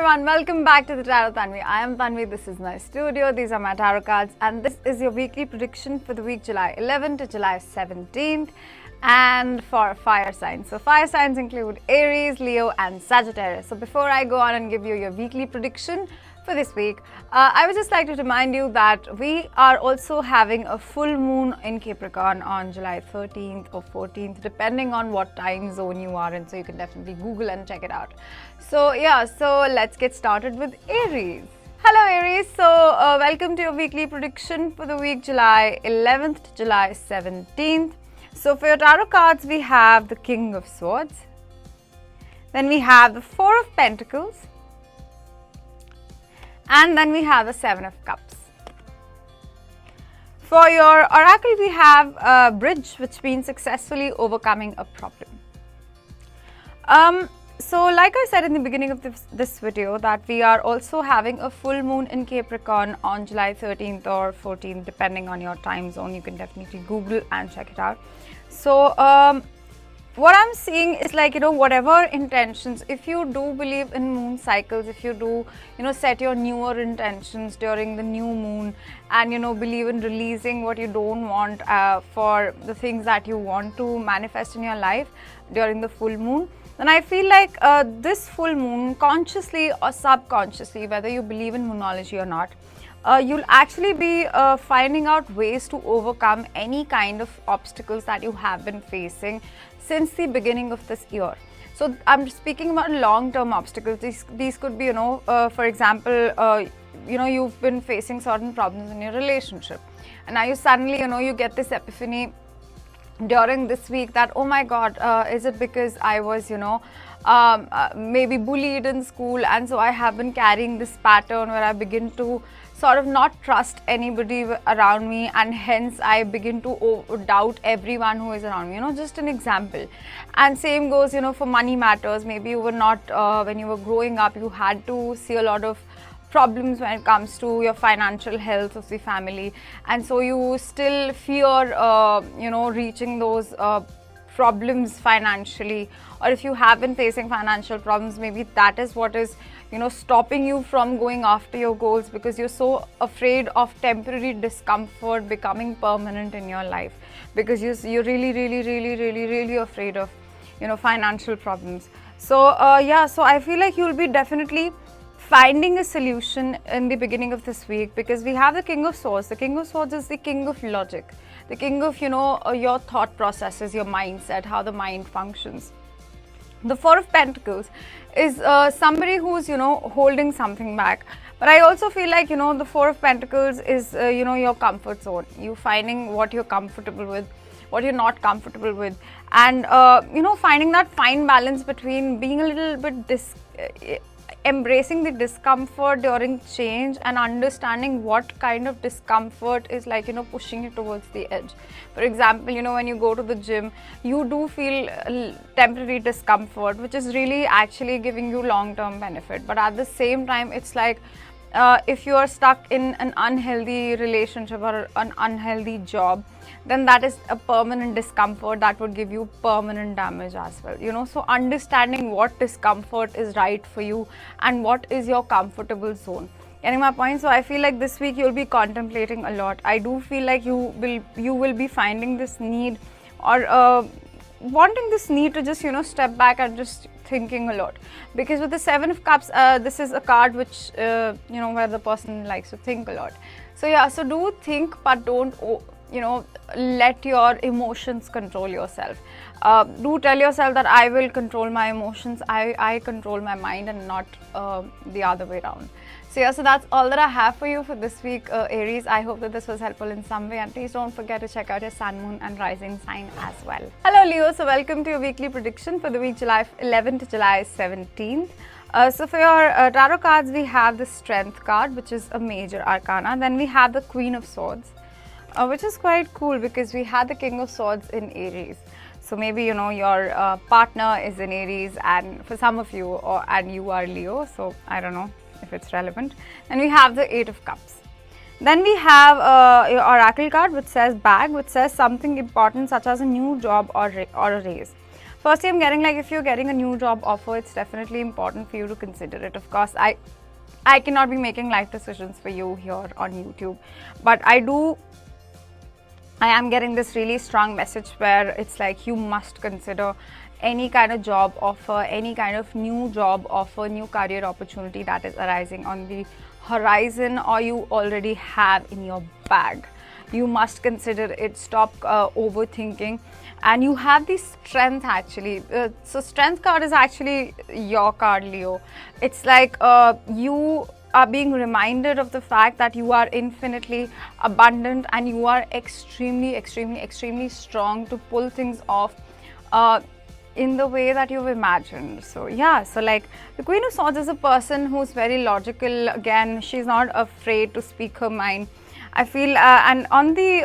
everyone, welcome back to the Tarot Tanvi. I am Tanvi, this is my studio, these are my tarot cards, and this is your weekly prediction for the week July 11th to July 17th and for fire signs. So fire signs include Aries, Leo and Sagittarius. So before I go on and give you your weekly prediction for this week, I would just like to remind you that we are also having a full moon in Capricorn on July 13th or 14th, depending on what time zone you are in. So you can definitely Google and check it out. So let's get started with Aries. Hello Aries, so welcome to your weekly prediction for the week July 11th to July 17th. So for your tarot cards, we have the King of Swords, then we have the Four of Pentacles, and then we have the Seven of Cups. For your oracle, we have a bridge, which means successfully overcoming a problem. So like I said in the beginning of this video, that we are also having a full moon in Capricorn on July 13th or 14th, depending on your time zone. You can definitely Google and check it out. So what I'm seeing is whatever intentions, if you do believe in moon cycles, if you do, set your newer intentions during the new moon and, believe in releasing what you don't want for the things that you want to manifest in your life during the full moon, then I feel like this full moon, consciously or subconsciously, whether you believe in moonology or not, you'll actually be finding out ways to overcome any kind of obstacles that you have been facing since the beginning of this year. So I'm speaking about long-term obstacles. These could be, for example, you've been facing certain problems in your relationship, and now you suddenly, you get this epiphany during this week that, oh my God, is it because I was, maybe bullied in school, and so I have been carrying this pattern where I begin to sort of not trust anybody around me, and hence I begin to doubt everyone who is around me, just an example. And same goes, for money matters. Maybe you were not, when you were growing up, you had to see a lot of problems when it comes to your financial health of the family, and so you still fear reaching those problems financially. Or if you have been facing financial problems, maybe that is what is stopping you from going after your goals, because you're so afraid of temporary discomfort becoming permanent in your life, because you're really afraid of financial problems. So so I feel like you'll be definitely finding a solution in the beginning of this week, because we have the King of Swords. The King of Swords is the king of logic, the king of your thought processes, your mindset, how the mind functions. The Four of Pentacles is somebody who's holding something back. But I also feel like the Four of Pentacles is your comfort zone. You finding what you're comfortable with, what you're not comfortable with, and finding that fine balance between being a little bit embracing the discomfort during change and understanding what kind of discomfort is pushing you towards the edge. For example, when you go to the gym, you do feel temporary discomfort, which is really actually giving you long-term benefit. But at the same time, it's like if you are stuck in an unhealthy relationship or an unhealthy job, then that is a permanent discomfort that would give you permanent damage as well. So understanding what discomfort is right for you and what is your comfortable zone. Getting my point? So I feel like this week you'll be contemplating a lot. I do feel like you will be finding this need, or wanting this need to just step back and just thinking a lot, because with the Seven of Cups, this is a card which where the person likes to think a lot. So do think, but don't let your emotions control yourself. Do tell yourself that I will control my emotions, I control my mind, and not the other way around. So that's all that I have for you for this week, Aries. I hope that this was helpful in some way, and please don't forget to check out your sun, moon and rising sign as well. Hello Leo, so welcome to your weekly prediction for the week July 11th to July 17th. So for your tarot cards, we have the Strength card, which is a major arcana. Then we have the Queen of Swords, which is quite cool because we had the King of Swords in Aries. So maybe your partner is in Aries, and for some of you, and you are Leo, so I don't know if it's relevant. Then we have the Eight of Cups. Then we have your oracle card, which says bag, which says something important such as a new job or a raise. Firstly, I'm getting like if you're getting a new job offer, it's definitely important for you to consider it. Of course, I cannot be making life decisions for you here on YouTube, but I am getting this really strong message where it's like you must consider any kind of job offer, any kind of new job offer, new career opportunity that is arising on the horizon or you already have in your bag. You must consider it. Stop overthinking. And you have the strength actually. So strength card is actually your card, Leo. It's like you are being reminded of the fact that you are infinitely abundant and you are extremely strong to pull things off in the way that you've imagined. So yeah, so like the Queen of Swords is a person who's very logical. Again, she's not afraid to speak her mind. I feel and on the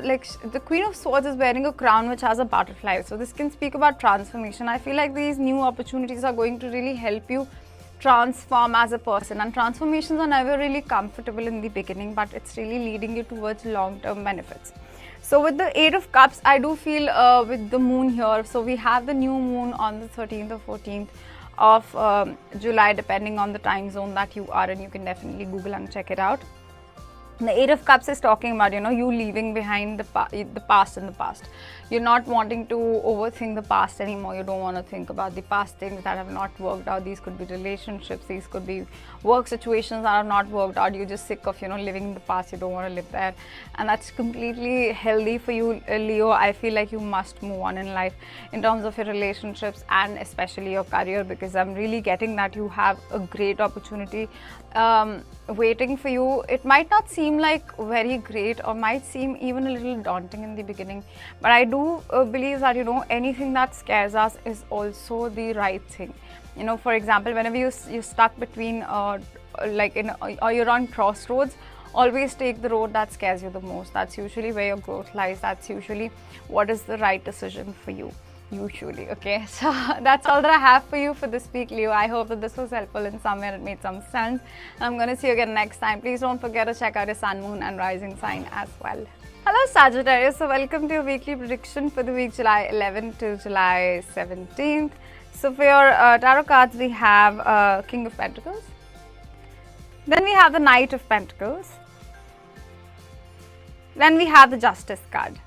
like the Queen of Swords is wearing a crown which has a butterfly, so this can speak about transformation. I feel like these new opportunities are going to really help you transform as a person, and transformations are never really comfortable in the beginning, but it's really leading you towards long-term benefits. So with the 8 of Cups, I do feel with the moon here, so we have the new moon on the 13th or 14th of July, depending on the time zone that you are in. You can definitely Google and check it out. The 8 of Cups is talking about, you know, you leaving behind the past in the past. You're not wanting to overthink the past anymore. You don't want to think about the past things that have not worked out. These could be relationships, these could be work situations that have not worked out. You're just sick of, you know, living in the past. You don't want to live there. And that's completely healthy for you, Leo. I feel like you must move on in life in terms of your relationships and especially your career, because I'm really getting that you have a great opportunity waiting for you. It might not seem like very great or might seem even a little daunting in the beginning, but I do believe that, you know, anything that scares us is also the right thing. You know, for example, whenever you're stuck between like or you're on crossroads, always take the road that scares you the most. That's usually where your growth lies. That's usually what is the right decision for you. Usually. Okay, so that's all that I have for you for this week, Leo. I hope that this was helpful in some way. It made some sense. I'm going to see you again next time. Please don't forget to check out your sun, moon and rising sign as well. Hello Sagittarius, so welcome to your weekly prediction for the week July 11th to July 17th. So for your tarot cards, we have King of Pentacles, then we have the Knight of Pentacles, then we have the Justice card.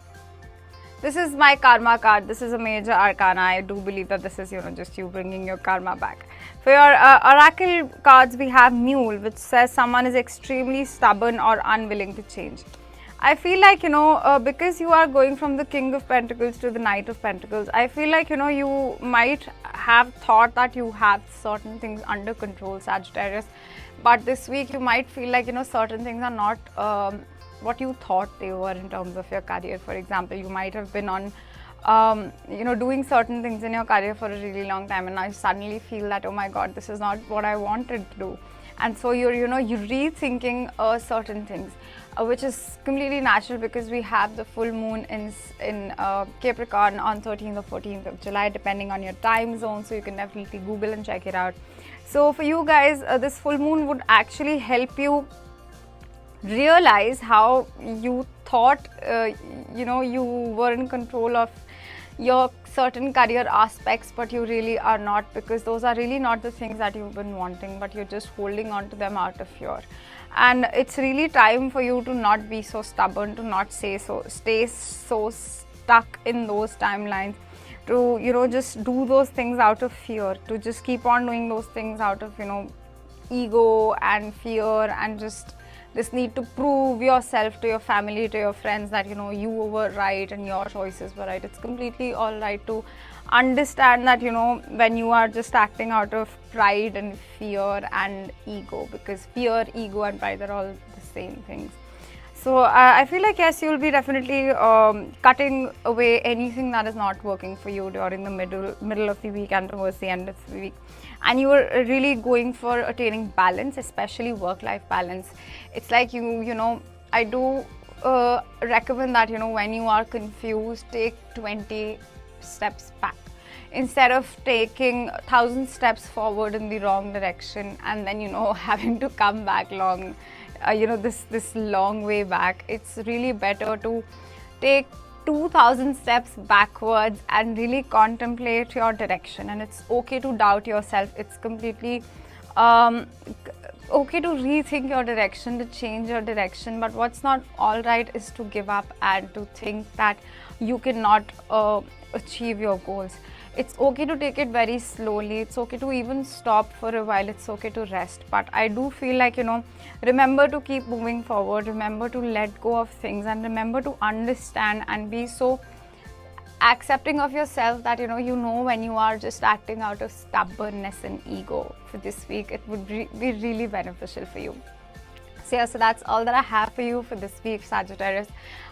This is my karma card. This is a major arcana. I do believe that this is, you know, just you bringing your karma back. For your oracle cards, we have Mule, which says someone is extremely stubborn or unwilling to change. I feel like, you know, because you are going from the King of Pentacles to the Knight of Pentacles, I feel like, you know, you might have thought that you have certain things under control, Sagittarius. But this week, you might feel like, you know, certain things are not what you thought they were in terms of your career. For example, you might have been on you know, doing certain things in your career for a really long time, and now you suddenly feel that, oh my god, this is not what I wanted to do. And so you're, you know, you're rethinking certain things, which is completely natural because we have the full moon in Capricorn on 13th or 14th of July, depending on your time zone. So you can definitely Google and check it out. So for you guys, this full moon would actually help you realize how you thought you know, you were in control of your certain career aspects, but you really are not, because those are really not the things that you've been wanting, but you're just holding on to them out of fear. And it's really time for you to not be so stubborn, to not stay so stuck in those timelines, to, you know, just do those things out of fear, to just keep on doing those things out of, you know, ego and fear, and just this need to prove yourself to your family, to your friends, that, you know, you were right and your choices were right. It's completely all right to understand that, you know, when you are just acting out of pride and fear and ego, because fear, ego and pride are all the same things. So I feel like, yes, you'll be definitely cutting away anything that is not working for you during the middle of the week and towards the end of the week. And you are really going for attaining balance, especially work-life balance. It's like you know, I do recommend that, you know, when you are confused, take 20 steps back instead of taking 1,000 steps forward in the wrong direction and then, you know, having to come back long, you know, this long way back. It's really better to take 2,000 steps backwards and really contemplate your direction. And it's okay to doubt yourself. It's completely okay to rethink your direction, to change your direction. But what's not all right is to give up and to think that you cannot achieve your goals. It's okay to take it very slowly. It's okay to even stop for a while. It's okay to rest. But I do feel like, remember to keep moving forward. Remember to let go of things, and remember to understand and be so accepting of yourself that, when you are just acting out of stubbornness and ego for this week. It would be really beneficial for you. So that's all that I have for you for this week, Sagittarius.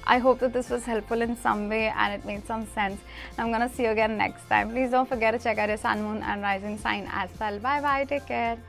I hope that this was helpful in some way and it made some sense. I'm gonna see you again next time. Please don't forget to check out your sun, moon and rising sign as well. Bye bye, take care.